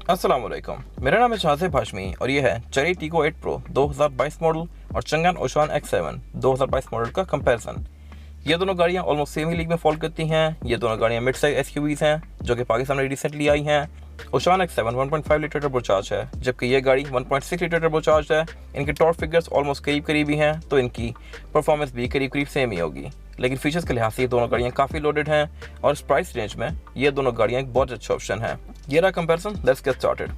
अस्सलाम वालेकुम। मेरा नाम है शाहज़ेब हाशमी और ये है चेरी टीगो 8 प्रो 2022 मॉडल और चंगन ओशान X7 2022 मॉडल का कंपैरिजन। ये दोनों गाड़ियाँ ऑलमोस्ट सेम ही लीग में फॉल करती हैं। ये दोनों गाड़ियाँ मिड साइज SUVs हैं जो कि पाकिस्तान में रिसेंटली आई हैं। ओशान X7 1.5 लीटर टर्बोचार्ज है जबकि ये गाड़ी 1.6 लीटर टर्बोचार्ज है। इनके टॉर्क फिगर्स ऑलमोस्ट करीब ही हैं तो इनकी परफॉर्मेंस भी करीब सेम ही होगी, लेकिन फीचर्स के लिहाज से ये दोनों गाड़ियाँ काफ़ी लोडेड हैं और इस प्राइस रेंज में ये दोनों गाड़ियाँ एक बहुत अच्छा ऑप्शन है। ये रहा comparison, let's get started.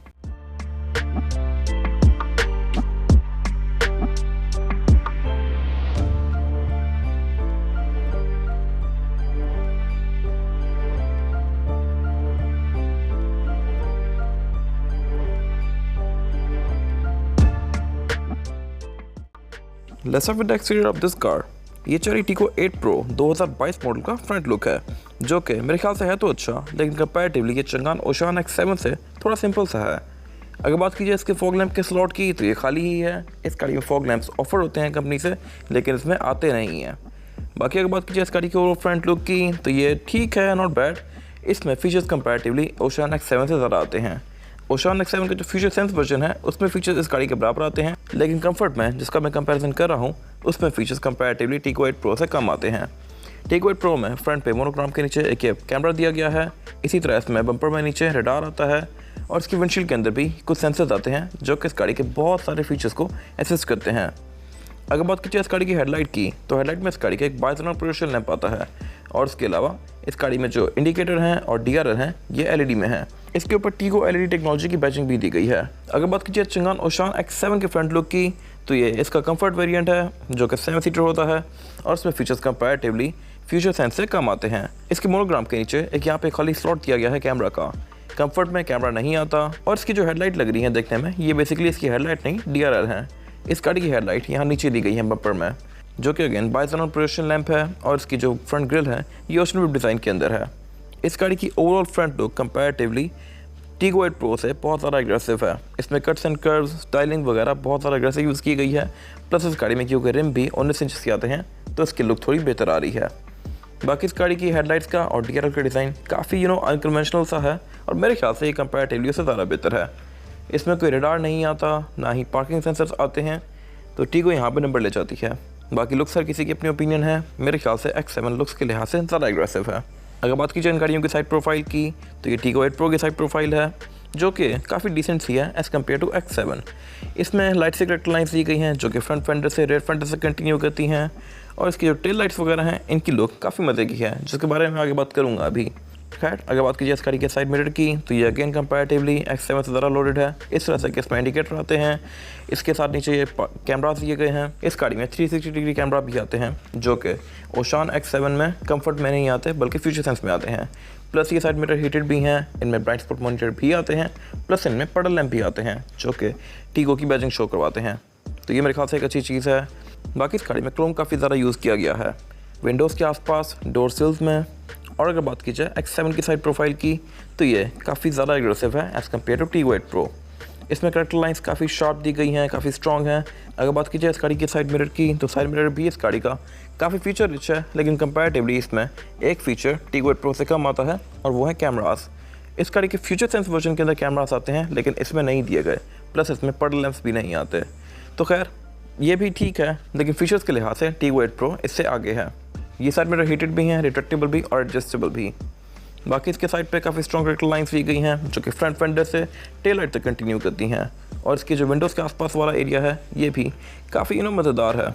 Let's start with the exterior of this car। ये चेरी टीगो 8 प्रो 2022 मॉडल का फ्रंट लुक है जो कि मेरे ख्याल से है तो अच्छा, लेकिन कंपैरेटिवली ये चंगान ओशान X7 से थोड़ा सिंपल सा है। अगर बात कीजिए इसके फॉग लैंप के स्लॉट की तो ये खाली ही है। इस गाड़ी में फॉग लैंप्स ऑफर होते हैं कंपनी से, लेकिन इसमें आते नहीं हैं। बाकी अगर बात कीजिए इस गाड़ी के ओवरऑल फ्रंट लुक की तो ये ठीक है, नॉट बैड। इसमें फीचर्स कंपैरेटिवली ओशान X7 से ज़्यादा आते हैं। ओशान X7 का जो फ्यूचर सेंस वर्जन है उसमें फीचर्स इस गाड़ी के बराबर आते हैं, लेकिन कंफर्ट में जिसका मैं कंपैरिजन कर रहा हूँ उसमें फीचर्स कंपैरेटिवली टीगो 8 प्रो से कम आते हैं। टीगो 8 प्रो में फ्रंट पे मोनोग्राम के नीचे एक कैमरा दिया गया है। इसी तरह इसमें बम्पर में नीचे रडार आता है और इसकी विंडशील्ड के अंदर भी कुछ सेंसर्स आते हैं जो कि इस गाड़ी के बहुत सारे फीचर्स को असिस्ट करते हैं। अगर बात कीजिए इस गाड़ी की हेडलाइट की तो हेडलाइट में इस गाड़ी का एक बाइजोनल प्रोजेक्शन लैंप आता है और इसके अलावा इस गाड़ी में जो इंडिकेटर हैं और DRL हैं ये LED में है। इसके ऊपर टीगो LED टेक्नोलॉजी की बैचिंग भी दी गई है। अगर बात कीजिए चंगान ओशान X7 के फ्रंट लुक की तो ये इसका कंफर्ट वेरिएंट है जो कि 7 सीटर होता है और इसमें फीचर्स कंपैरेटिवली फ्यूचर सेंस से कम आते हैं। इसके मोनोग्राम के नीचे एक यहाँ पे खाली स्लॉट दिया गया है कैमरा का। कंफर्ट में कैमरा नहीं आता और इसकी जो हेडलाइट लग रही है देखने में ये बेसिकली इसकी हेडलाइट नहीं DRL है। इस गाड़ी की हेडलाइट यहाँ नीचे दी गई है बम्पर में, जो कि अगेन बाइजोनल प्रोजेक्शन लैंप है और इसकी जो फ्रंट ग्रिल है ये ओशन व्हील डिज़ाइन के अंदर है। इस गाड़ी की overall front look comparatively Tiggo 8 pro से बहुत ज़्यादा एग्रेसिव है। इसमें कट्स एंड कर्व्स, स्टाइलिंग वगैरह बहुत ज़्यादा एग्रेसिव यूज़ की गई है। प्लस इस गाड़ी में क्योंकि रिम भी 19 इंच के आते हैं तो इसकी लुक थोड़ी बेहतर आ रही है। बाकी इस गाड़ी की हेडलाइट्स का और DRL का डिज़ाइन काफ़ी अनकन्वेंशनल सा है और मेरे ख्याल से ये कंपैरेटिवली उससे ज़्यादा बेहतर है। इसमें कोई रडार नहीं आता, ना ही पार्किंग सेंसर्स आते हैं, तो टीगो यहाँ पे नंबर ले जाती है। बाकी लुक्स हर किसी की अपनी ओपिनियन है। मेरे ख्याल से X7 लुक्स के लिहाज से ज़्यादा एग्रेसिव है। अगर बात की जाए इन गाड़ियों की साइड प्रोफाइल की तो ये टीगो 8 प्रो की साइड प्रोफाइल है जो कि काफ़ी डिसेंट सी है एज़ कम्पेयर टू X7। इसमें लाइट से करेक्टर लाइन्स दी गई हैं जो कि फ्रंट फेंडर से रेयर फेंडर से कंटिन्यू करती हैं और इसकी जो टेल लाइट्स वगैरह हैं इनकी लुक काफ़ी मज़े की है, जिसके बारे में आगे बात करूँगा अभी। खैर अगर बात कीजिए इस गाड़ी के साइड मिरर की तो ये अगेन कंपैरेटिवली X7 से ज़्यादा लोडेड है। इस तरह से कि इसमें इंडिकेटर आते हैं, इसके साथ नीचे ये कैमरास दिए गए हैं। इस गाड़ी में 360 डिग्री कैमरा भी आते हैं जो कि ओशान X7 में कंफर्ट में नहीं आते बल्कि फ्यूचर सेंस में आते हैं। प्लस ये साइड मिरर हीटेड भी हैं, इनमें ब्राइट स्पॉट मॉनिटर भी आते हैं, प्लस इनमें पडल लैंप भी आते हैं जो कि टीगो की बैजिंग शो करवाते हैं। तो ये मेरे ख्याल से एक अच्छी चीज़ है। बाकी इस गाड़ी में क्रोम काफ़ी ज़्यादा यूज़ किया गया है विंडोज़ के आसपास, डोर सिल्स में। और अगर बात की जाए X7 की साइड प्रोफाइल की तो ये काफ़ी ज़्यादा एग्रेसिव है एज़ कम्पेयर टू टीगो 8 प्रो। इसमें करेक्टर लाइन्स काफ़ी शार्प दी गई हैं, काफ़ी स्ट्रॉन्ग हैं। अगर बात की जाए इस गाड़ी की साइड मिरर की तो साइड मिरर भी इस गाड़ी का काफ़ी फीचर रिच है, लेकिन कंपैरेटिवली इसमें एक फ़ीचर टीगो 8 प्रो से कम आता है और वो है कैमरास। इस गाड़ी के फ्यूचर सेंस वर्जन के अंदर कैमरास आते हैं लेकिन इसमें नहीं दिए गए, प्लस इसमें पडल लैंप्स भी नहीं आते। तो खैर ये भी ठीक है, लेकिन फीचर्स के लिहाज से टीगो 8 प्रो इससे आगे है। ये साइड मिरर हीटेड भी हैं, रिट्रैक्टेबल भी और एडजस्टेबल भी। बाकी इसके साइड पे काफ़ी स्ट्रॉन्ग करेक्टर लाइन्स दी गई हैं जो कि फ्रंट फेंडर से टेल लाइट तक कंटिन्यू करती हैं और इसकी जो विंडोज़ के आसपास वाला एरिया है ये भी काफ़ी मज़ेदार है।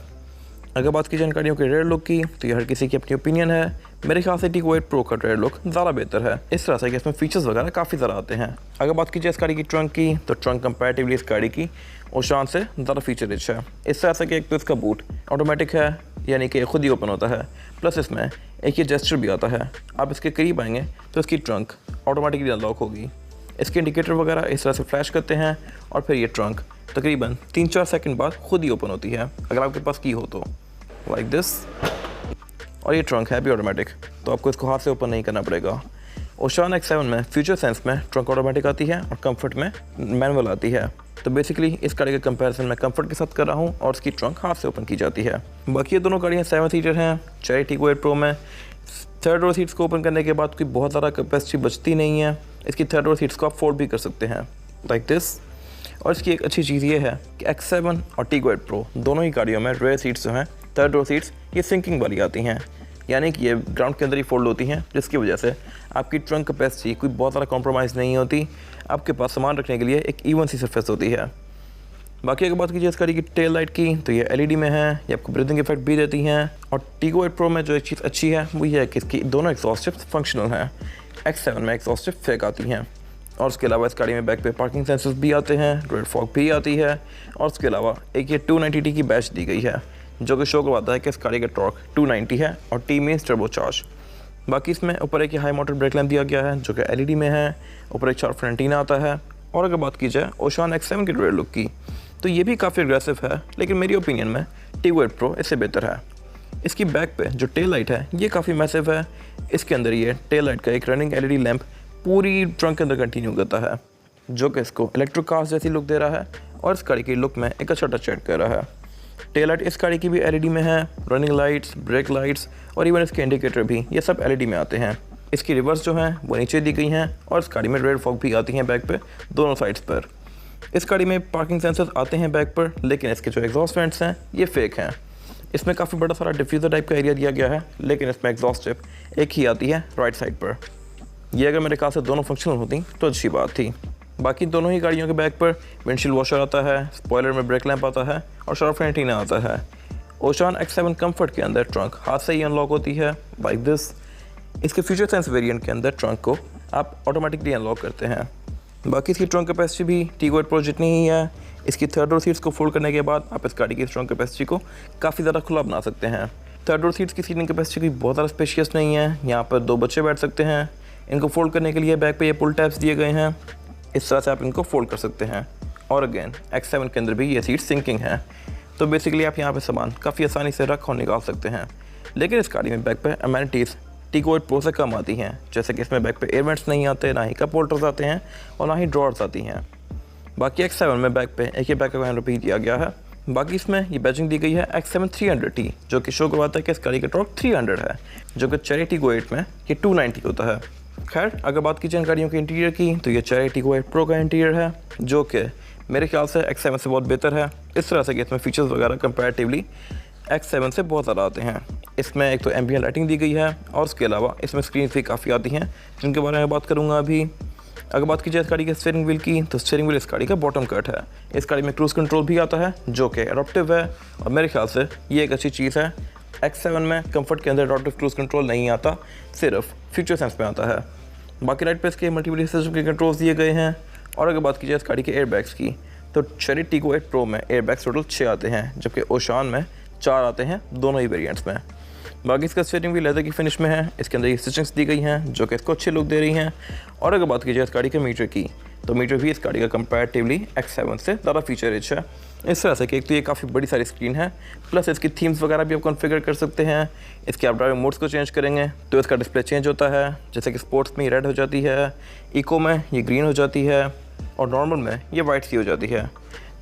अगर बात की जाए गाड़ियों के रेयर लुक की तो ये हर किसी की अपनी ओपिनियन है। मेरे ख्याल से टीगो 8 प्रो का रेयर लुक ज़्यादा बेहतर है, इस तरह से कि इसमें फीचर्स वगैरह काफ़ी ज़्यादा आते हैं। अगर बात की जाए इस गाड़ी की ट्रंक की तो ट्रंक कंपैरेटिवली इस गाड़ी की ओशान से ज़्यादा फीचर रिच है। इस तरह से कि एक तो इसका बूट ऑटोमेटिक है, यानी कि खुद ही ओपन होता है, प्लस इसमें एक ये जेस्चर भी आता है। आप इसके करीब आएंगे तो इसकी ट्रंक ऑटोमेटिकली अनलॉक होगी। इसके इंडिकेटर वगैरह इस तरह से फ्लैश करते हैं और फिर ये ट्रंक तकरीबन 3-4 सेकंड बाद खुद ही ओपन होती है अगर आपके पास की हो तो, लाइक दिस। और ये ट्रंक है भी ऑटोमेटिक, तो आपको इसको हाथ से ओपन नहीं करना पड़ेगा। ओशान X7 में फ्यूचर सेंस में ट्रंक ऑटोमेटिक आती है और कंफर्ट में मैनुअल आती है। तो बेसिकली इस गाड़ी के कंपैरिजन में कंफर्ट के साथ कर रहा हूँ और इसकी ट्रंक हाथ से ओपन की जाती है। बाकी ये दोनों गाड़ियाँ 7 सीटर हैं। चेरी टीगो 8 प्रो में थर्ड सीट्स को ओपन करने के बाद कोई बहुत ज़्यादा कैपेसिटी बचती नहीं है। इसकी थर्ड सीट्स को आप फोल्ड भी कर सकते हैं। Like this. और इसकी एक अच्छी चीज़ ये है कि X7 और Tigo 8 Pro दोनों ही गाड़ियों में रेयर सीट्स जो हैं, थर्ड रो सीट्स, ये सिंकिंग वाली आती हैं, यानी कि ये ग्राउंड के अंदर ही फोल्ड होती हैं, जिसकी वजह से आपकी ट्रंक कैपेसिटी कोई बहुत ज़्यादा कॉम्प्रोमाइज़ नहीं होती। आपके पास सामान रखने के लिए एक इवन सी सरफेस होती है। बाकी अगर बात कीजिए इस गाड़ी की टेल लाइट की, तो ये LED में है, ये आपको ब्रीदिंग इफेक्ट भी देती हैं। और Tigo 8 Pro में जो एक चीज़ अच्छी है वो ये है कि इसकी दोनों एग्जॉस्ट टिप्स फंक्शनल हैं। X7 में एग्जॉस्ट टिप फेक आती हैं। और उसके अलावा इस गाड़ी में बैक पे पार्किंग सेंसर्स भी आते हैं, रेड फॉग भी आती है। और उसके अलावा एक ये 290T की बैच दी गई है, जो कि शो करवाता है कि इस गाड़ी का टॉर्क 290 है और T मीन्स टर्बो चार्ज। बाकी इसमें ऊपर एक हाई मोटर ब्रेक लैम्प दिया गया है, जो कि LED में है। ऊपर एक 4 फ्रंट एंटीना आता है। और अगर बात की जाए ओशान X7 के रेयर लुक की, तो ये भी काफ़ी अग्रेसिव है, लेकिन मेरी ओपिनियन में Tigo 8 Pro इससे बेहतर है। इसकी बैक पे जो टेल लाइट है ये काफ़ी मैसिव है। इसके अंदर ये टेल लाइट का एक रनिंग LED लैम्प पूरी ट्रंक के अंदर कंटिन्यू करता है, जो कि इसको इलेक्ट्रिक कार्स जैसी लुक दे रहा है और इस गाड़ी की लुक में एक अच्छा टच ऐड कर रहा है। टेल लाइट इस गाड़ी की भी LED में है, रनिंग लाइट्स, ब्रेक लाइट्स और इवन इसके इंडिकेटर भी ये सब LED में आते हैं। इसकी रिवर्स जो हैं वो नीचे दी गई हैं और इस गाड़ी में रेड फॉग भी आती हैं बैक पे दोनों साइड्स पर। इस गाड़ी में पार्किंग सेंसर्स आते हैं बैक पर, लेकिन इसके जो एग्जॉस्ट फैंट्स हैं ये फेक हैं। इसमें काफ़ी बड़ा सारा डिफ्यूज़र टाइप का एरिया दिया गया है, लेकिन इसमें एग्जॉस्ट टिप एक ही आती है राइट साइड पर। ये अगर मेरे ख्याल से दोनों फंक्शनल होती तो अच्छी बात थी। बाकी दोनों ही गाड़ियों के बैक पर विंडशील्ड वॉशर आता है, स्पॉयलर में ब्रेक लैंप आता है और शार्प फ्रंट एंटीना आता है। ओशान X7 कंफर्ट के अंदर ट्रंक हाथ से ही अनलॉक होती है लाइक दिस। इसके फ्यूचर सेंस वेरिएंट के अंदर ट्रंक को आप ऑटोमेटिकली अनलॉक करते हैं। बाकी इसकी ट्रंक कैपेसिटी भी Tigo 8 Pro जितनी ही है। इसकी थर्ड रो सीट्स को फोल्ड करने के बाद आप इस गाड़ी की ट्रंक कैपेसिटी को काफ़ी ज़्यादा खुला बना सकते हैं। थर्ड रो सीट्स की सीटिंग कैपेसिटी कोई बहुत ज़्यादा स्पेशियस नहीं है। यहाँ पर 2 बच्चे बैठ सकते हैं। इनको फोल्ड करने के लिए बैक पे ये पुल टैब्स दिए गए हैं, इस तरह से आप इनको फोल्ड कर सकते हैं। और अगेन X7 के अंदर भी ये सीट सिंकिंग है, तो बेसिकली आप यहाँ पे सामान काफ़ी आसानी से रख और निकाल सकते हैं। लेकिन इस गाड़ी में बैक पे अमेनिटीज़ Tigo 8 Pro से कम आती हैं, जैसे कि इसमें बैक पे एयर वेंट्स नहीं आते, ना ही कप होल्डर्स आते हैं और ना ही ड्रॉर्स आती हैं। बाकी X7 में बैक पे एक ही बैक का भी दिया गया है। बाकी इसमें ये बैजिंग दी गई है X7 300T, जो कि शो करवाता है कि इस गाड़ी का टॉर्क 300 है, जो कि चेरी Tigo 8 में ये 290 होता है। खैर अगर बात की जाए इन गाड़ियों के इंटीरियर की, तो ये चेरी Tigo 8 Pro का इंटीरियर है, जो कि मेरे ख्याल से X7 से बहुत बेहतर है। इस तरह से कि इसमें फीचर्स वगैरह कंपैरेटिवली X7 से बहुत ज़्यादा आते हैं। इसमें एक तो एम्बिएंट लाइटिंग दी गई है और उसके अलावा इसमें स्क्रीन भी काफ़ी आती हैं, जिनके बारे में बात करूँगा अभी। अगर बात की जाए इस गाड़ी के स्टीयरिंग व्हील की, तो स्टीयरिंग व्हील इस गाड़ी का बॉटम कट है। इस गाड़ी में क्रूज़ कंट्रोल भी आता है, जो कि एडॉप्टिव है और मेरे ख्याल से ये एक अच्छी चीज़ है। X7 में कंफर्ट के अंदर एडॉप्टिव क्रूज़ कंट्रोल नहीं आता, सिर्फ फ्यूचर सेंस में आता है। बाकी राइट पे इसके मल्टीमीडिया सिस्टम के कंट्रोल्स दिए गए हैं। और अगर बात की जाए इस गाड़ी के एयरबैग्स की, तो चेरी Tigo 8 Pro में एयरबैग्स टोटल 6 आते हैं, जबकि ओशान में 4 आते हैं दोनों ही वेरिएंट्स में। बाकी इसका स्टीयरिंग भी लेदर की फिनिश में है। इसके अंदर ये स्टिचिंग्स दी गई हैं, जो कि इसको अच्छी लुक दे रही हैं। और अगर बात की जाए इस गाड़ी के मीटर की, तो मीटर भी इस गाड़ी का कंपैरेटिवली X7 से ज़्यादा फीचर रिच है। इस तरह से कि एक तो ये काफ़ी बड़ी सारी स्क्रीन है, प्लस इसकी थीम्स वगैरह भी आप कॉन्फ़िगर कर सकते हैं। इसके आप ड्राइविंग मोड्स को चेंज करेंगे तो इसका डिस्प्ले चेंज होता है, जैसे कि स्पोर्ट्स में ये रेड हो जाती है, इको में ये ग्रीन हो जाती है और नॉर्मल में ये वाइट सी हो जाती है।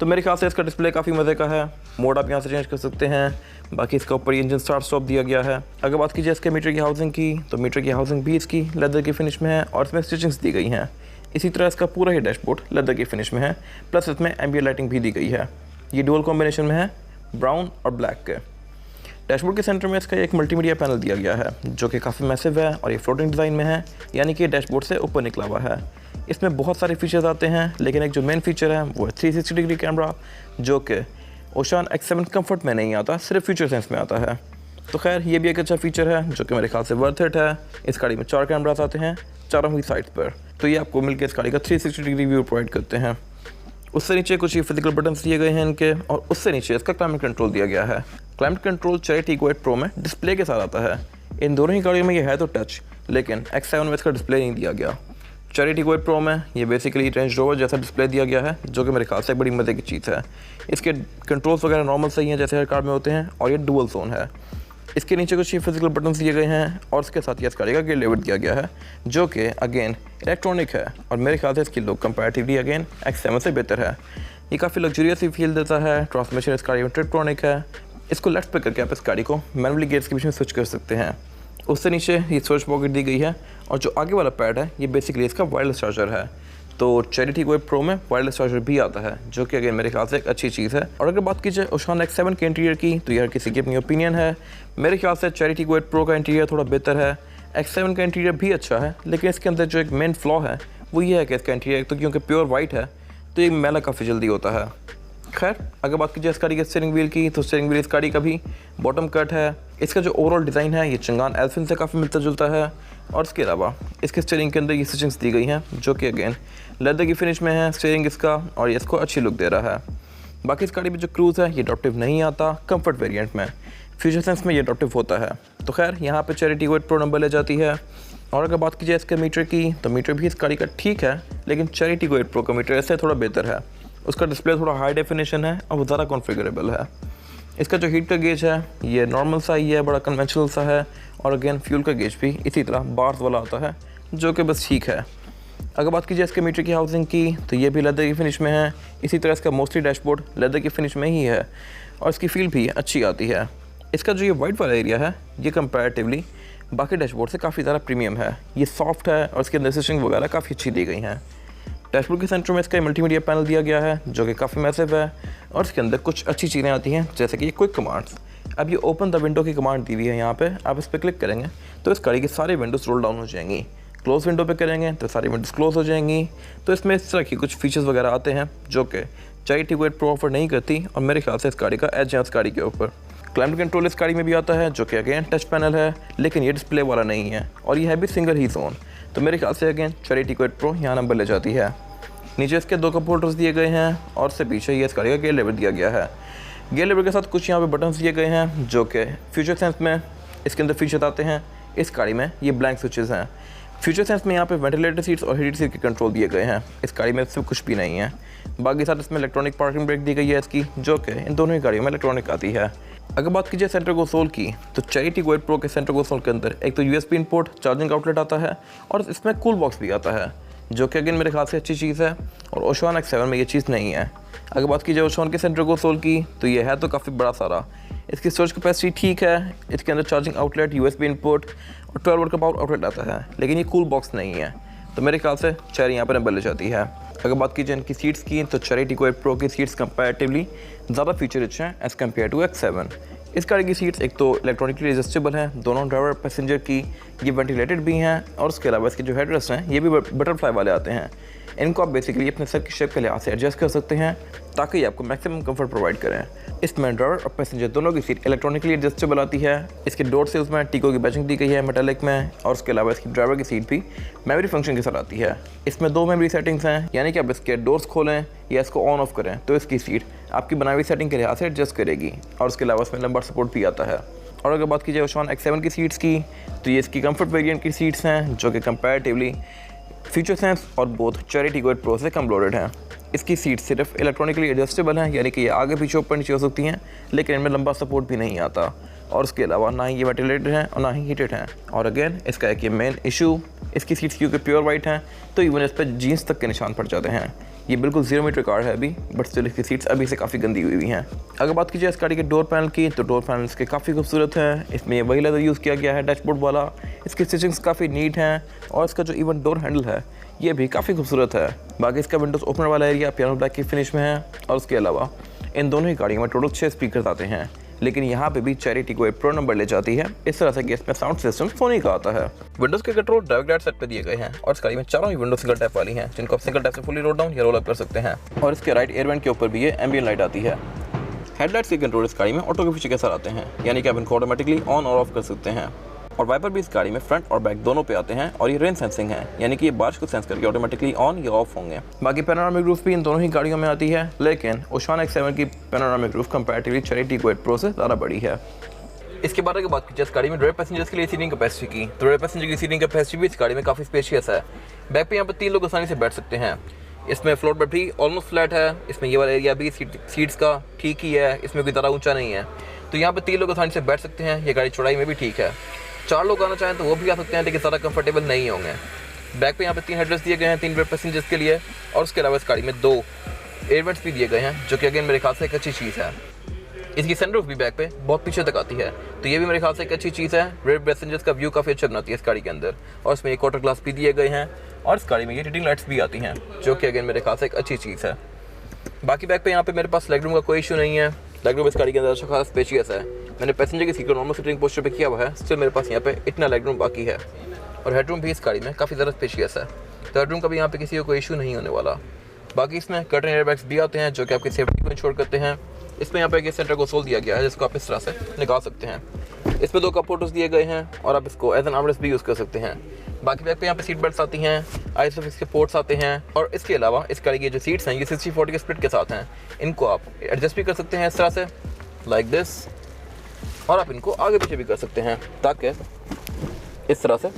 तो मेरे ख्याल से इसका डिस्प्ले काफ़ी मज़े का है। मोड आप यहाँ से चेंज कर सकते हैं। बाकी इसका ऊपर इंजन स्टार्ट स्टॉप दिया गया है। अगर बात की जाए इसके मीटर की हाउसिंग की, तो मीटर की हाउसिंग भी इसकी लेदर की फिनिश में है और इसमें स्टिचिंग्स दी गई हैं। इसी तरह इसका पूरा ही डैशबोर्ड लेदर की फिनिश में है, प्लस इसमें एम्बिएंट लाइटिंग भी दी गई है। ये डुअल कॉम्बिनेशन में है, ब्राउन और ब्लैक के। डैशबोर्ड के सेंटर में इसका एक मल्टीमीडिया पैनल दिया गया है, जो कि काफ़ी मैसिव है और ये फ्लोटिंग डिज़ाइन में है, यानी कि डैशबोर्ड से ऊपर निकला हुआ है। इसमें बहुत सारे फीचर्स आते हैं, लेकिन एक जो मेन फीचर है वो है 360 डिग्री कैमरा, जो कि ओशान X7 कंफर्ट में नहीं आता, सिर्फ फ्यूचर सेंस में आता है। तो खैर ये भी एक अच्छा फीचर है, जो कि मेरे ख्याल से वर्थ इट है। इस गाड़ी में 4 कैमरास आते हैं चारों ही साइड्स पर, तो ये आपको मिलकर इस गाड़ी का 360 डिग्री व्यू प्रोवाइड करते हैं। उससे नीचे कुछ ये फिजिकल बटन्स दिए गए हैं इनके, और उससे नीचे इसका क्लाइमेट कंट्रोल दिया गया है। Climate control cherry Tigo 8 Pro में डिस्प्ले के साथ आता है। इन दोनों ही गाड़ियों में ये है तो टच, लेकिन X7 में इसका डिस्प्ले नहीं दिया गया। चेरी Tigo 8 Pro में ये बेसिकली रेंज रोवर जैसा डिस्प्ले दिया गया है, जो कि मेरे ख्याल से बड़ी मज़े की चीज़ है। इसके कंट्रोल्स वगैरह नॉर्मल सही हैं जैसे हर कार में होते हैं, और ये डुअल जोन है। इसके नीचे कुछ ये फिजिकल बटन्स दिए गए हैं और इसके साथ ही इस गाड़ी का गियर लीवर दिया गया है, जो कि अगेन इलेक्ट्रॉनिक है और मेरे ख्याल से इसकी लुक कंपैरेटिवली अगेन X7 से बेहतर है। ये काफ़ी लग्जरियस ही फील देता है। ट्रांसमिशन इस गाड़ी में ट्रिप्ट्रॉनिक है। इसको लेफ्ट पे करके आप इस गाड़ी को मैनुअली गियर्स के बीच में स्विच कर सकते हैं। उससे नीचे ये स्विच पॉकेट दी गई है और जो आगे वाला पैड है ये बेसिकली इसका वायरलेस चार्जर है। तो चेरी टीको 8 प्रो में वायरलेस चार्जर भी आता है, जो कि अगेन मेरे ख्याल से एक अच्छी चीज़ है। और अगर बात की जाए ओशान X7 के इंटीरियर की, तो यह हर किसी की अपनी ओपिनियन है। मेरे ख्याल से चेरी टीको 8 प्रो का इंटीरियर थोड़ा बेहतर है, X7 का इंटीरियर भी अच्छा है, लेकिन इसके अंदर जो एक मेन फ्लॉ है वो ये है कि इसका इंटीरियर तो क्योंकि प्योर वाइट है तो ये मैला काफ़ी जल्दी होता है। खैर, अगर बात की जाए इस गाड़ी के स्टीयरिंग व्हील की, तो स्टीयरिंग व्हील इस गाड़ी का भी बॉटम कट है। इसका जो ओवरऑल डिज़ाइन है ये चंगान एल्फिन से काफ़ी मिलता जुलता है। और इसके अलावा इसके स्टीयरिंग के अंदर ये स्टिचिंग्स दी गई हैं, जो कि अगेन लेदर की फिनिश में है स्टीयरिंग इसका, और ये इसको अच्छी लुक दे रहा है। बाकी इस गाड़ी में जो क्रूज़ है ये अडॉप्टिव नहीं आता, कंफर्ट वेरिएंट में। फ्यूचर सेंस में ये अडॉप्टिव होता है। तो खैर, यहाँ पे चेरी टीको 8 प्रो नंबर ले जाती है। और अगर बात की जाए इसके मीटर की, तो मीटर भी इस गाड़ी का ठीक है, लेकिन चेरी टीको 8 प्रो का मीटर इससे थोड़ा बेहतर है। उसका डिस्प्ले थोड़ा हाई डेफिनेशन है और वो ज़्यादा कॉन्फ़िगरेबल है। इसका जो हीट का गेज है ये नॉर्मल सा ही है, बड़ा कन्वेंशनल सा है। और अगेन फ्यूल का गेज भी इसी तरह बार्स वाला आता है, जो कि बस ठीक है। अगर बात की जाए इसके मीटर की हाउसिंग की, तो ये भी लेदर की फिनिश में है। इसी तरह इसका मोस्टली डैशबोर्ड लेदर की फिनिश में ही है और इसकी फील भी अच्छी आती है। इसका जो ये वाइट वाला एरिया है ये कंपैरेटिवली बाकी डैशबोर्ड से काफ़ी ज़्यादा प्रीमियम है। ये सॉफ्ट है और इसके अंदर स्टिचिंग वगैरह काफ़ी अच्छी दी गई हैं। डैशबोर्ड के सेंटर में इसका मल्टीमीडिया पैनल दिया गया है, जो कि काफ़ी मैसिव है और इसके अंदर कुछ अच्छी चीज़ें आती हैं, जैसे कि ये क्विक कमांड्स। अब ये ओपन द विंडो की कमांड दी हुई है यहाँ पे। आप इस पर क्लिक करेंगे तो इस गाड़ी की सारी विंडोज़ रोल डाउन हो जाएंगी। क्लोज विंडो पे करेंगे तो सारी विंडोज़ क्लोज हो जाएंगी। तो इसमें इस तरह की कुछ फीचर्स वगैरह आते हैं, जो कि चेरी टीको 8 प्रो ऑफर नहीं करती, और मेरे ख्याल से इस गाड़ी का एज है उस गाड़ी के ऊपर। क्लाइमेट कंट्रोल इस गाड़ी में भी आता है, जो कि अगेन टच पैनल है, लेकिन ये डिस्प्ले वाला नहीं है और ये है भी सिंगल ही जोन। तो मेरे ख्याल से अगेन चेरी टीको 8 प्रो यहाँ नंबर ले जाती है। नीचे इसके 2 कप होल्डर्स दिए गए हैं और उससे पीछे ये इस गाड़ी का गियर लेवर दिया गया है। गियर लेवर के साथ कुछ यहाँ पे बटन्स दिए गए हैं, जो कि फ्यूचर सेंस में इसके अंदर फीचर आते हैं। इस गाड़ी में ये ब्लैंक स्विचेस हैं। फ्यूचर सेंस में यहाँ पे वेंटिलेटर सीट्स और हीटेड सीट के कंट्रोल दिए गए हैं। इस गाड़ी में सिर्फ कुछ भी नहीं है। बाकी साथ इसमें इलेक्ट्रॉनिक पार्किंग ब्रेक दी गई है इसकी, जो कि इन दोनों ही गाड़ियों में इलेक्ट्रॉनिक आती है। अगर बात कीजिए सेंटर कंसोल की, तो चेरी टीको 8 प्रो के सेंटर कंसोल के अंदर एक तो USB इनपुट चार्जिंग आउटलेट आता है और इसमें कूल बॉक्स भी आता है, जो कि अगेन मेरे ख्याल से अच्छी चीज़ है। और ओशान X7 में ये चीज़ नहीं है। अगर बात की जाए ओशान के सेंटर कंसोल की, तो ये है तो काफ़ी बड़ा सारा। इसकी स्टोरेज कैपेसिटी ठीक है, इसके अंदर चार्जिंग आउटलेट, USB इनपुट और 12 वोल्ट का पावर आउटलेट आता है, लेकिन ये कूल बॉक्स नहीं है। तो मेरे ख्याल से चेरी यहाँ पर नंबर ले जाती है। अगर बात की जाए इनकी सीट्स की, तो चेरी टीको 8 प्रो की सीट्स कंपैरेटिवली ज़्यादा फीचर रिच हैं एज़ कम्पेयर टू X7। इस गाड़ी की सीट्स एक तो इलेक्ट्रॉनिकली एडजस्टेबल हैं, दोनों ड्राइवर पैसेंजर की, ये वेंटिलेटेड भी हैं, और उसके अलावा इसके जो हेडरेस्ट हैं ये भी बटरफ्लाई वाले आते हैं। इनको आप बेसिकली अपने सर की शेप के लिहाज से एडजस्ट कर सकते हैं, ताकि ये आपको मैक्सिमम कंफर्ट प्रोवाइड करें। इसमें ड्राइवर और पैसेंजर दोनों की सीट इलेक्ट्रॉनिकली एडजस्टेबल आती है। इसके डोर से उसमें टीको की बैचिंग दी गई है मेटालिक में, और उसके अलावा इसकी ड्राइवर की सीट भी मेमोरी फंक्शन के साथ आती है। इसमें 2 मेमोरी सेटिंग्स हैं, यानी कि आप इसके डोर्स खोलें या इसको ऑन ऑफ करें तो इसकी सीट आपकी बनाई हुई सेटिंग के लिहाज से एडजस्ट करेगी। और उसके अलावा इसमें लंबर सपोर्ट भी आता है। और अगर बात की जाए ओशान X7 की सीट्स की, तो ये इसकी कंफर्ट वेरिएंट की सीट्स हैं, जो कि कंपैरेटिवली फ्यूचर सेंस और बोथ चेरी टीको 8 प्रो से कम लोडेड हैं। इसकी सीट सिर्फ इलेक्ट्रॉनिकली एडजस्टेबल हैं, यानी कि ये आगे पीछे ऊपर नीचे हो सकती हैं, लेकिन इनमें लंबा सपोर्ट भी नहीं आता। और उसके अलावा ना ही ये वेंटिलेटेड हैं और ना ही हीटेड हैं। और अगेन इसका एक ये मेन इशू, इसकी सीट्स क्योंकि प्योर वाइट हैं तो इवन इस पर जीन्स तक के निशान पड़ जाते हैं। ये बिल्कुल 0 मीटर कार है अभी, बट स्टिल इसकी सीट्स अभी से काफ़ी गंदी हुई हैं। अगर बात कीजिए इस गाड़ी के डोर पैनल की, तो डोर पैनल इसके काफ़ी खूबसूरत है। इसमें ये वही लेदर यूज़ किया गया है डैशबोर्ड वाला। इसकी स्टिचिंग्स काफ़ी नीट हैं और इसका जो इवन डोर हैंडल है ये भी काफ़ी खूबसूरत है। बाकी इसका विंडोज़ ओपनर वाला एरिया पियानो ब्लैक की फिनिश में है। और उसके अलावा इन दोनों ही गाड़ियों में टोटल 6 स्पीकर्स आते हैं, लेकिन यहाँ पे भी चेरी टीको 8 प्रो नंबर ले जाती है, इस तरह से कि इसमें साउंड सिस्टम सोनी का आता है। विंडोज़ के कंट्रोल डायरेक्ट डायरेक्ट सेट पे दिए गए हैं और इस गाड़ी में चारों ही विंडो सिंगल टैप वाली हैं, जिनको आप सिंगल टैप से फुली रोल डाउन या रोल अप कर सकते हैं। और इसके राइट एयर वेंट के ऊपर भी ये एम्बिएंट लाइट आती है। हेडलाइट्स के कंट्रोल इस गाड़ी में ऑटो के फीचर के साथ आते हैं, यानी कि आप इनको ऑटोमेटिकली ऑन और ऑफ कर सकते हैं। और वाइपर भी इस गाड़ी में फ्रंट और बैक दोनों पे आते हैं, और ये रेन सेंसिंग है, यानी कि ये बारिश को सेंस करके ऑटोमेटिकली ऑन या ऑफ होंगे। बाकी पैनोरामिक रूफ भी इन दोनों ही गाड़ियों में आती है, लेकिन ओशान X7 की पैनोरामिक रूफ कंपैरेटिवली चेरी टीको 8 प्रो से ज़्यादा बड़ी है। इसके बाद की बात की जाए इस गाड़ी में ड्राइवर पैसेंजर्स के लिए सीटिंग कैपेसिटी की, तो ड्राइवर पैसेंजर की सीटिंग कैपेसिटी भी इस गाड़ी में काफ़ी स्पेशियस है। बैक पे यहाँ पर 3 लोग आसानी से बैठ सकते हैं। इसमें फ्लोर बेड भी ऑलमोस्ट फ्लैट है। इसमें ये वाला एरिया भी सीट्स का ठीक ही है, इसमें कोई ज़्यादा ऊंचा नहीं है, तो यहाँ पर 3 लोग आसानी से बैठ सकते हैं। ये गाड़ी चौड़ाई में भी ठीक है। 4 लोग आना चाहें तो वो भी आ सकते हैं, लेकिन ज़्यादा कंफर्टेबल नहीं होंगे। बैक पे यहाँ पे 3 हेडरेस्ट दिए गए हैं 3 पैसेंजर्स के लिए, और उसके अलावा इस गाड़ी में 2 एयर वेंट्स भी दिए गए हैं, जो कि अगेन मेरे ख्याल से एक अच्छी चीज़ है। इसकी सनरूफ भी बैक पे बहुत पीछे तक आती है, तो ये भी मेरे ख्याल से एक अच्छी चीज़ है। रेयर पैसेंजर्स का व्यू काफ़ी अच्छा बनाती है इस गाड़ी के अंदर। और इसमें एक क्वार्टर ग्लास भी दिए गए हैं, और इस गाड़ी में ये रीडिंग लाइट्स भी आती हैं, जो कि अगेन मेरे ख्याल से एक अच्छी चीज़ है। बाकी बैक पे यहाँ पे मेरे पास लेग रूम का कोई इशू नहीं है। लेग रूम इस गाड़ी के अंदर अच्छा खासा स्पेशियस है। मैंने पैसेंजर की सीट को नॉर्मल सिटिंग पोस्टर पे किया हुआ है, स्टिल मेरे पास यहाँ पे इतना लेग रूम बाकी है। और हेड रूम भी इस गाड़ी में काफ़ी ज़्यादा स्पेशियस है, तो हेड रूम का भी यहाँ पे किसी को कोई इशू नहीं होने वाला। बाकी इसमें कर्टन एयरबैग्स भी आते हैं, जो कि आपकी सेफ्टी को इंश्योर करते हैं। इसमें यहाँ पे एक सेंटर कंसोल दिया गया है, जिसको आप इस तरह से निकाल सकते हैं। इसमें 2 कप होल्डर्स दिए गए हैं और आप इसको एज एन आर्मरेस्ट भी यूज़ कर सकते हैं। बाकी बैक पे यहाँ पे सीट बेल्ट्स आती हैं, आइसोफिक्स के पोर्ट्स आते हैं, और इसके अलावा इस गाड़ी की जो सीट्स हैं ये 60-40 के स्प्लिट के साथ हैं। इनको आप एडजस्ट भी कर सकते हैं इस तरह से, लाइक दिस, और आप इनको आगे पीछे भी कर सकते हैं ताकि इस तरह से,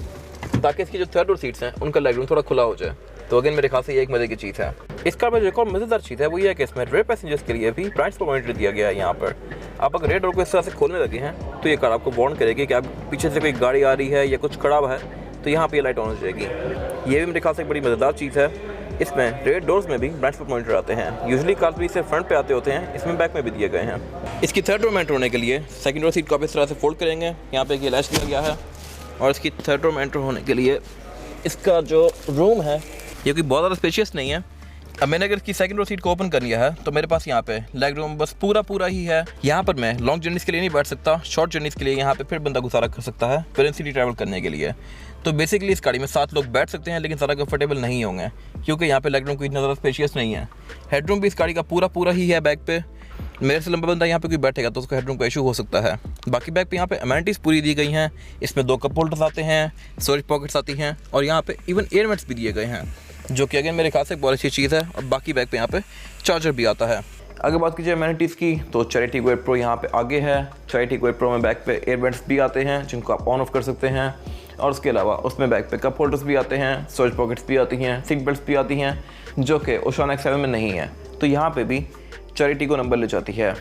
ताकि इसकी जो थर्ड रोw सीट्स हैं उनका लेग रूम थोड़ा खुला हो जाए। तो अगेन मेरे ख्याल से ये एक मज़े की चीज़ है। इस कार में जो एक और मज़ेदार चीज़ है वो ये है कि इसमें रेयर पैसेंजर्स के लिए भी ब्राइट स्पॉट मॉनिटर दिया गया है। यहाँ पर आप अगर रेयर डोर को इस तरह से खोलने लगे हैं तो ये कार आपको वार्न करेगी कि आप पीछे से कोई गाड़ी आ रही है या कुछ खड़ा हुआ है, तो यहाँ पे ये लाइट ऑन हो जाएगी। ये भी मेरे ख्याल से एक बड़ी मज़ेदार चीज़ है। इसमें रेयर डोर्स में भी ब्राइट स्पॉट मॉनिटर आते हैं। यूजुअली कार्स भी इससे फ्रंट पे आते होते हैं, इसमें बैक में भी दिए गए हैं। इसकी थर्ड रो में एंटर होने के लिए सेकंड रो सीट को आप इस तरह से फोल्ड करेंगे, यहाँ पे ये लैच दिया गया है। और इसकी थर्ड रो में एंटर होने के लिए इसका जो रूम है ये कोई बहुत ज़्यादा स्पेशियस नहीं है। अब मैंने अगर इसकी सेकंड रो सीट को ओपन कर लिया है तो मेरे पास यहाँ पे लेग रूम बस पूरा ही है। यहाँ पर मैं लॉन्ग जर्नीज़ के लिए नहीं बैठ सकता, शॉर्ट जर्नीज़ के लिए यहाँ पे फिर बंदा गुजारा कर सकता है फिर सिटी ट्रैवल करने के लिए। तो बेसिकली इस गाड़ी में 7 लोग बैठ सकते हैं, लेकिन ज़्यादा कंफर्टेबल नहीं होंगे क्योंकि यहाँ पे लेग रूम कोई इतना ज़्यादा स्पेशियस नहीं है। हेड रूम भी इस गाड़ी का पूरा ही है बैक पे। मेरे से लंबा बंदा यहाँ पे कोई बैठेगा तो उसको हेडरूम का इशू हो सकता है। बाकी बैक पे यहाँ पे अमेनिटीज़ पूरी दी गई हैं। इसमें 2 कप होल्डर्स आते हैं, स्टोरेज पॉकेट्स आती हैं, और यहाँ पे इवन एयर वेंट्स भी दिए गए हैं, जो कि अगेन मेरे ख्याल से एक बहुत अच्छी चीज़ है। और बाकी बैक पे यहाँ पे चार्जर भी आता है। अगर बात कीजिए अमेनिटीज़ की तो चेरी टीगो 8 प्रो यहाँ पे आगे है। चेरी टीगो 8 प्रो में बैक पे एयर वेंट्स भी आते हैं जिनको आप ऑन ऑफ कर सकते हैं, और उसके अलावा उसमें बैक पे कप होल्डर्स भी आते हैं, स्टोरेज पॉकेट्स भी आती हैं, सीट बेल्ट्स भी आती हैं, जो कि ओशान X7 में नहीं है। तो यहाँ पे भी चेरी टीगो नंबर ले जाती है।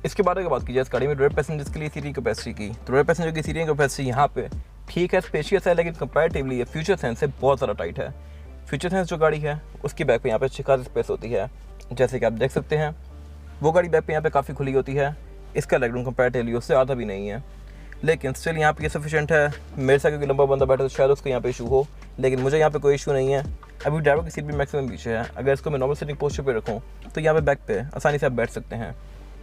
इसके बाद अगर बात की जाए इस गाड़ी में रेयर पैसेंजर्स के लिए सीटिंग कैपेसिटी की, तो रेयर पैसेंजर की सीटिंग कैपेसिटी यहाँ पे ठीक है, स्पेशियस है, लेकिन कंपैरेटिवली ये फ्यूचर सेंस से बहुत ज़्यादा टाइट है। फ्यूचर सेंस जो गाड़ी है उसकी बैक पे यहाँ पे अच्छी खासी स्पेस होती है, जैसे कि आप देख सकते हैं। वो गाड़ी बैक पे यहाँ पे काफ़ी खुली होती है। इसका लेग रूम कंपैरेटिवली उससे आधा भी नहीं है, लेकिन स्टिल यहाँ पे ये सफिशिएंट है। मेरे साथ क्योंकि लंबा बंदा बैठा तो शायद उसको यहाँ पे इशू हो, लेकिन मुझे यहाँ पे कोई इशू नहीं है। अभी ड्राइवर की सीट भी मैक्सिमम पीछे है। अगर इसको मैं नॉर्मल सिटिंग पोस्चर पे रखूँ तो यहाँ पे बैक पे आसानी से आप बैठ सकते हैं।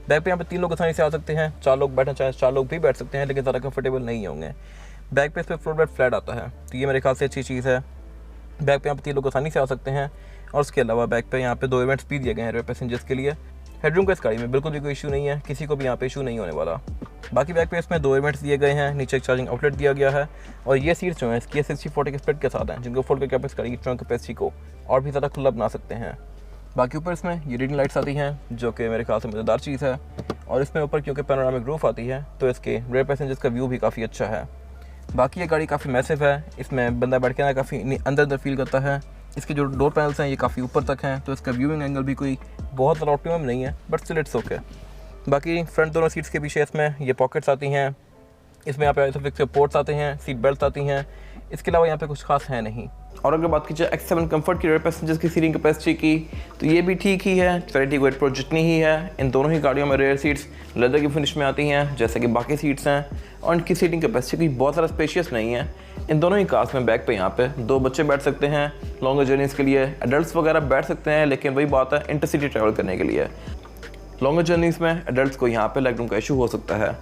बैक पे यहाँ पे 3 लोग आसानी से आ सकते हैं, 4 लोग बैठना चाहें 4 लोग भी बैठ सकते हैं, लेकिन ज़्यादा कंफर्टेबल नहीं होंगे। बैक पे इस पर फ्लोर बेड फ्लैट आता है, तो ये मेरे ख्याल से अच्छी चीज़ है। बैक पे यहाँ पे 3 लोग आसानी से आ सकते हैं, और उसके अलावा बैक पे यहाँ पे 2 इवेंट्स भी दिए गए हैं रेयर पैसेंजर्स के लिए। हेडरूम का इस गाड़ी में बिल्कुल भी कोई इशू नहीं है, किसी को भी यहाँ पे इशू नहीं होने वाला। बाकी बैक पे इसमें 2 इवेंट्स दिए गए हैं, नीचे एक चार्जिंग आउटलेट दिया गया है, और ये सीट्स जो हैं इसकी 60-40 के स्प्लिट के साथ हैं, जिनको फोल्ड करके आप इस गाड़ी की ट्रंक कैपेसिटी को और भी ज़्यादा खुला बना सकते हैं। बाकी ऊपर इसमें ये रीडिंग लाइट्स आती हैं, जो कि मेरे ख्याल से मज़ेदार चीज़ है। और इसमें ऊपर क्योंकि पैनोरामिक रूफ आती है तो इसके रेयर पैसेंजर्स का व्यू भी काफ़ी अच्छा है। बाकी ये गाड़ी काफ़ी मैसिव है, इसमें बंदा बैठ के ना काफ़ी अंदर फील करता है। इसके जो डोर पैनल्स हैं ये काफ़ी ऊपर तक हैं, तो इसका व्यूइंग एंगल भी कोई बहुत ज़्यादा ऑप्टिमम नहीं है, बट स्टिल इट्स ओके। बाकी फ्रंट दोनों सीट्स के पीछे इसमें ये पॉकेट्स आती हैं, इसमें यहाँ पे आइसोफिक्स के पोर्ट्स आते हैं, सीट बेल्ट आती हैं। इसके अलावा यहाँ पे कुछ खास है नहीं। और अगर बात की जाए X7 कंफर्ट की रेयर पैसेंजर्स की सीटिंग कैपेसिटी की, तो ये भी ठीक ही है। चेरी टीगो 8 प्रो जितनी ही है। इन दोनों ही गाड़ियों में रेयर सीट्स लेदर की फिनिश में आती हैं, जैसे कि बाकी सीट्स हैं, और इनकी सीटिंग कैपेसिटी कोई बहुत ज़्यादा स्पेशियस नहीं है। इन दोनों ही कार्स में बैक पे यहाँ पे 2 बच्चे बैठ सकते हैं। लॉन्गर जर्नीज़ के लिए एडल्ट्स वगैरह बैठ सकते हैं, लेकिन वही बात है इंटरसिटी ट्रैवल करने के लिए। लॉन्गर जर्नीज़ में एडल्ट्स को यहाँ पे लेग रूम का इशू हो सकता है।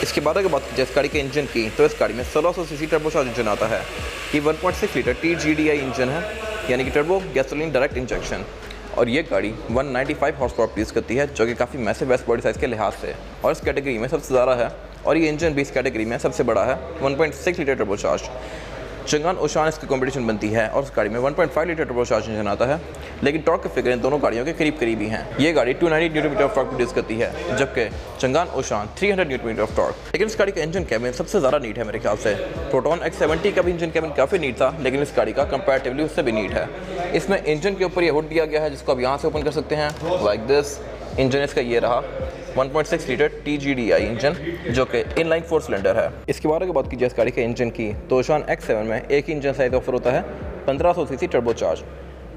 इसके बाद अगर बात की जाए इस गाड़ी के इंजन की, तो इस गाड़ी में 1600 सीसी टर्बोचार्ज इंजन आता है। ये 1.6 लीटर TGDI इंजन है, यानी कि टर्बो गैसोलीन डायरेक्ट इंजेक्शन। और ये गाड़ी 195 हॉर्स पावर प्रोड्यूस करती है, जो कि काफ़ी मैसिव बेस्ट बॉडी साइज़ के लिहाज से और इस कैटेगरी में सबसे ज़्यादा है। और ये इंजन भी इस कैटेगरी में सबसे बड़ा है, 1.6 लीटर टर्बोचार्ज। चंगान ओशान इसकी कॉम्पिटिशन बनती है, और उस गाड़ी में 1.5 लीटर टर्बोचार्ज इंजन आता है। लेकिन टॉर्क के फिगर इन दोनों गाड़ियों के करीब ही हैं। ये गाड़ी 290 newton meter of torque produce करती है, जबकि Changan Oshan 300 newton meter of torque. लेकिन इस गाड़ी का इंजन कैबिन सबसे ज़्यादा नीट है मेरे ख्याल से। प्रोटॉन X70 का भी इंजन कैबिन काफ़ी नीट था, लेकिन इस गाड़ी का कंपैरेटिवली उससे भी नीट है। इसमें इंजन के ऊपर ये हुड दिया गया है, जिसको आप यहाँ से ओपन कर सकते हैं, लाइक दिस। इंजन इसका ये रहा, 1.6 लीटर TGDI इंजन, जो कि इनलाइन 4 सिलेंडर है। इसके बारे में बात की जाए इस गाड़ी के इंजन की, तो ओशान X7 में एक ही इंजन साइज ऑफर होता है, 1500 सीसी टर्बोचार्ज।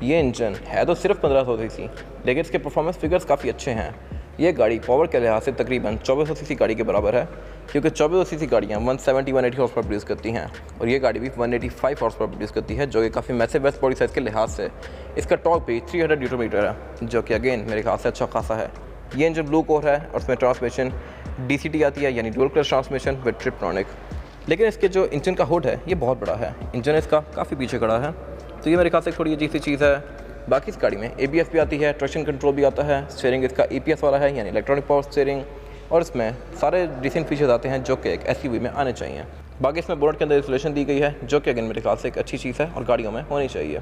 ये इंजन है तो सिर्फ 1500 सीसी, लेकिन इसके परफॉर्मेंस फिगर्स काफ़ी अच्छे हैं। ये गाड़ी पावर के लिहाज से तकरीबन 2400 सीसी गाड़ी के बराबर है, क्योंकि 2400 सीसी गाड़ियाँ 170-180 हॉर्स पावर प्रोड्यूस करती हैं और ये गाड़ी भी 185 हॉर्स पावर प्रोड्यूस करती है, जो कि काफ़ी मैसिव वेस्ट बॉडी साइज़ के लिहाज से। इसका टॉर्क भी 300 न्यूटन मीटर है, जो कि अगेन मेरे ख्याल से अच्छा खासा है। ये इंजन ब्लू कोर है और उसमें ट्रांसमिशन DCT आती है, यानी डुअल क्लच ट्रांसमिशन विद ट्रिप्टॉनिक। लेकिन इसके जो इंजन का हुड है ये बहुत बड़ा है, इंजन इसका काफ़ी पीछे खड़ा है, तो ये मेरे ख्याल से थोड़ी अजीब सी चीज़ है। बाकी इस गाड़ी में ABS भी आती है, ट्रैक्शन कंट्रोल भी आता है, स्टीयरिंग इसका EPS वाला है, यानी इलेक्ट्रॉनिक पावर स्टीयरिंग, और इसमें सारे डिसेंट फीचर्स आते हैं जो कि एक SUV में आने चाहिए। बाकी इसमें बोनट के अंदर इंसुलेशन दी गई है, जो कि अगेन मेरे ख्याल से एक अच्छी चीज़ है और गाड़ियों में होनी चाहिए।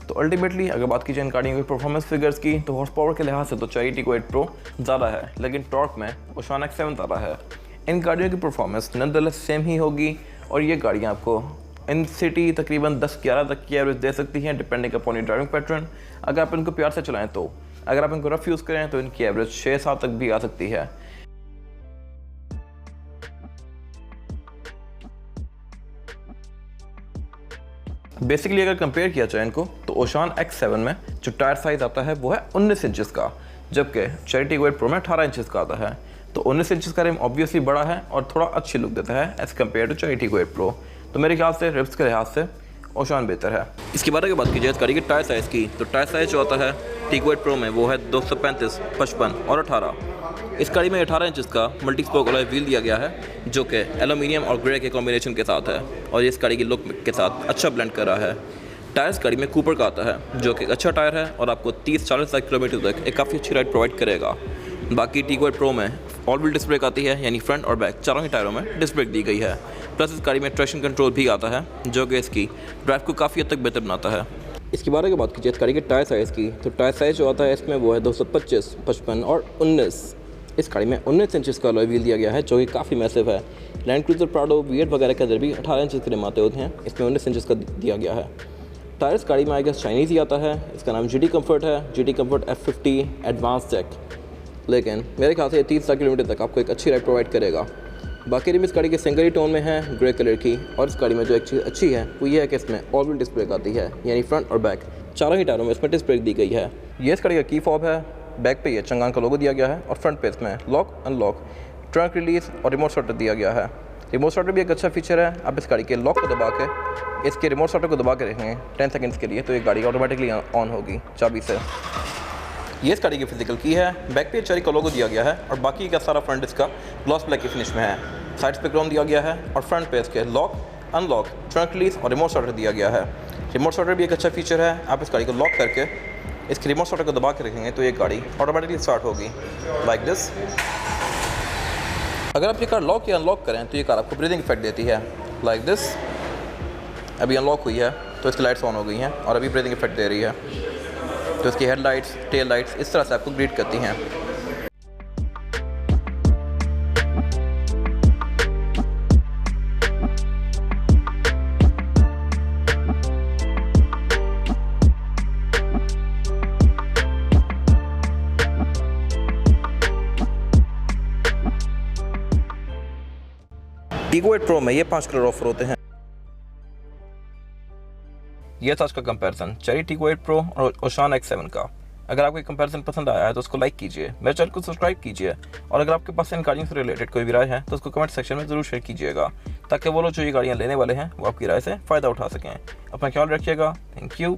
तो अल्टीमेटली अगर बात की जाए इन गाड़ियों की परफॉर्मेंस फिगर्स की, तो हॉर्स पावर के लिहाज से तो चेरी टिको 8 प्रो ज़्यादा है, लेकिन टॉर्क में ओशान X7 ज़्यादा है। इन गाड़ियों की परफॉर्मेंस नॉनदलेस सेम ही होगी और ये गाड़ियाँ आपको इन सिटी तकरीबन 10-11 तक की एवरेज दे सकती हैं, depending upon your driving pattern. अगर आप इनको प्यार से चलाएं तो, अगर आप इनको रफ यूज़ करें तो इनकी एवरेज 6-7 तक भी आ सकती है। बेसिकली अगर कंपेयर किया जाए इनको, तो ओशान X7 में जो टायर साइज़ आता है वो है 19 इंचज़ का, जबकि चेरी टिको 8 प्रो में 18 इंचज़ का आता है। तो 19 इंचज़ का रिम ऑब्वियसली बड़ा है और थोड़ा अच्छी लुक देता है एज़ कम्पेयर टू चेरी टिको 8 प्रो। तो मेरे ख्याल से रिब्स के लिहाज से ओशान बेहतर है। इसके बारे में बात की जाए इस गाड़ी के टायर साइज़ की, तो टायर साइज़ जो आता है टिको 8 प्रो में वो है 235, 55 और 18। इस गाड़ी में 18 इंचज़ का मल्टी स्पोक अलॉय व्हील दिया गया है, जो कि एल्यूमिनियम और ग्रे के कॉम्बिनेशन के साथ है और ये इस गाड़ी की लुक के साथ अच्छा ब्लेंड कर रहा है। टायर इस गाड़ी में कूपर का आता है, जो कि एक अच्छा टायर है और आपको 30-40 किलोमीटर तक एक काफ़ी अच्छी राइड प्रोवाइड करेगा। बाकी टिको 8 प्रो में ऑल व्हील डिस्क ब्रेक आती है, यानी फ्रंट और बैक चारों ही टायरों में डिस्क ब्रेक दी गई है। प्लस इस गाड़ी में ट्रैक्शन कंट्रोल भी आता है, जो कि इसकी ड्राइव को काफ़ी हद तक बेहतर बनाता है। इसके बारे में बात कीजिए इस गाड़ी के टायर साइज़ की, तो टायर साइज़ जो आता है इसमें वो है 225, 55 और 19। इस गाड़ी में 19 इंचज़ का अलॉय व्हील दिया गया है, जो कि काफ़ी मैसिव है। लैंड क्रूज़र प्राडो V8 वगैरह के अंदर भी 18 इंचज़ के रिम आते होते हैं, इसमें 19 इंचज़ का दिया गया है। टायर इस गाड़ी में आई गेस चाइनीज़ ही आता है, इसका नाम GT कम्फर्ट है, GT comfort F50 advance tech. लेकिन मेरे ख्याल से ये 30 किलोमीटर तक आपको एक अच्छी राइड प्रोवाइड करेगा। बाकी रिम इस गाड़ी के सिंगल ही टोन में है, ग्रे कलर की, और इस गाड़ी में जो एक चीज़ अच्छी है वो ये है कि इसमें ऑल व्हील डिस्क ब्रेक आती है, यानी फ्रंट और बैक चारों ही टायरों में इसमें डिस्क ब्रेक दी गई है। ये इस गाड़ी का की फॉब है, बैक पे ये चंगान का लोगो दिया गया है और फ्रंट पे इसमें लॉक अनलॉक, ट्रंक रिलीज और रिमोट स्टार्टर दिया गया है। रिमोट स्टार्टर भी एक अच्छा फीचर है। आप इस गाड़ी के लॉक को दबा के इसके रिमोट स्टार्टर को दबा के रखेंगे 10 सेकंड्स के लिए, तो ये गाड़ी ऑटोमेटिकली ऑन होगी चाबी से। ये इस गाड़ी की फिजिकल की है, बैक पे चेरी का लोगो दिया गया है और बाकी का सारा फ्रंट इसका ग्लॉस ब्लैक की फिनिश में है। साइड्स पे क्रोम दिया गया है और फ्रंट पे इसके लॉक अनलॉक, ट्रंक रिलीज और रिमोट स्टार्टर दिया गया है। रिमोट स्टार्टर भी एक अच्छा फीचर है। आप इस गाड़ी को लॉक करके इसके रिमोट स्टार्टर को दबा के रखेंगे तो ये गाड़ी ऑटोमेटिकली स्टार्ट होगी लाइक दिस। अगर आप ये कार लॉक या अनलॉक करें तो ये कार आपको ब्रीदिंग इफेक्ट देती है लाइक दिस। अभी अनलॉक हुई है तो इसकी लाइट्स ऑन हो गई हैं और अभी ब्रीदिंग इफेक्ट दे रही है, तो इसकी हेडलाइट्स, टेल लाइट्स इस तरह से आपको ग्रीट करती हैं। टिको 8 प्रो में ये 5 कलर ऑफर होते हैं। ये था उसका कंपैरिजन चेरी टिको 8 प्रो और ओशान X7 का। अगर आपको कंपैरिजन पसंद आया है तो उसको लाइक कीजिए, मेरे चैनल को सब्सक्राइब कीजिए और अगर आपके पास इन गाड़ियों से रिलेटेड कोई भी राय है तो उसको कमेंट सेक्शन में ज़रूर शेयर कीजिएगा, ताकि वो लोग जो ये गाड़ियाँ लेने वाले हैं वो आपकी राय से फ़ायदा उठा सकें। अपना ख्याल रखिएगा। Thank you.